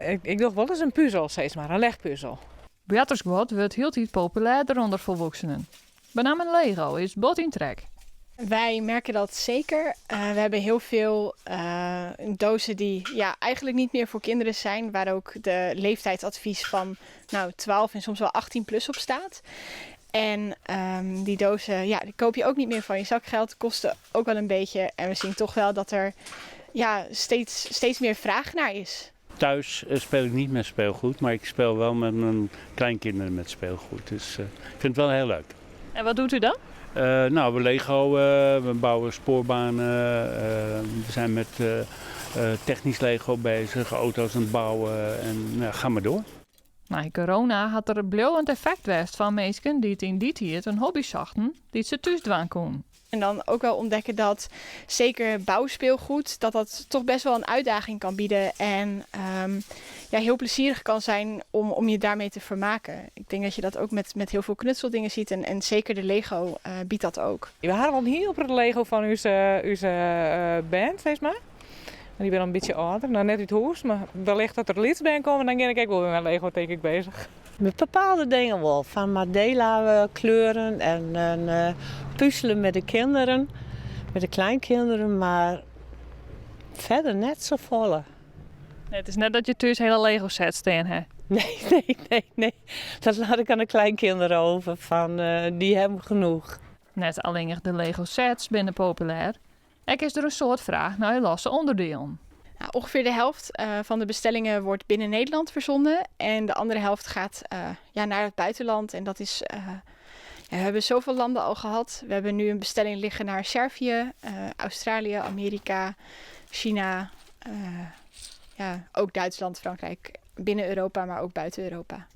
Ik dacht wel eens een puzzel, steeds maar, een legpuzzel. Beatrixbord wordt heel tijd populairder onder volwassenen. Bij name Lego is bot in trek. Wij merken dat zeker. We hebben heel veel dozen die eigenlijk niet meer voor kinderen zijn. Waar ook de leeftijdsadvies van 12 en soms wel 18 plus op staat. En die dozen die koop je ook niet meer van je zakgeld. Kosten ook wel een beetje. En we zien toch wel dat er steeds meer vraag naar is. Thuis speel ik niet met speelgoed, maar ik speel wel met mijn kleinkinderen met speelgoed. Dus ik vind het wel heel leuk. En wat doet u dan? We Lego, we bouwen spoorbanen, we zijn met technisch Lego bezig, auto's aan het bouwen en ga maar door. Na corona had er een blijvend effect geweest van mensen die het in die tijd een hobby zochten die ze thuis doen konden. En dan ook wel ontdekken dat zeker bouwspeelgoed, dat toch best wel een uitdaging kan bieden. En heel plezierig kan zijn om je daarmee te vermaken. Ik denk dat je dat ook met heel veel knutseldingen ziet. En zeker de Lego biedt dat ook. We hadden al heel op het Lego van onze band, steeds maar. Maar die ben al een beetje ouder, nou net uit het huis. Maar wellicht dat er lieds bij komen, dan ben ik wel weer met Lego denk ik bezig. Met bepaalde dingen wel. Van Mandela kleuren en puzzelen met de kinderen. Met de kleinkinderen, maar verder net zo volle. Nee, het is net dat je thuis hele Lego sets staan hè. Nee. Dat laat ik aan de kleinkinderen over. Die hebben genoeg. Net alleen de Lego sets binnen populair. Er is er een soort vraag naar je losse onderdelen. Ongeveer de helft van de bestellingen wordt binnen Nederland verzonden. En de andere helft gaat naar het buitenland. En dat is... we hebben zoveel landen al gehad. We hebben nu een bestelling liggen naar Servië, Australië, Amerika, China. Ook Duitsland, Frankrijk. Binnen Europa, maar ook buiten Europa.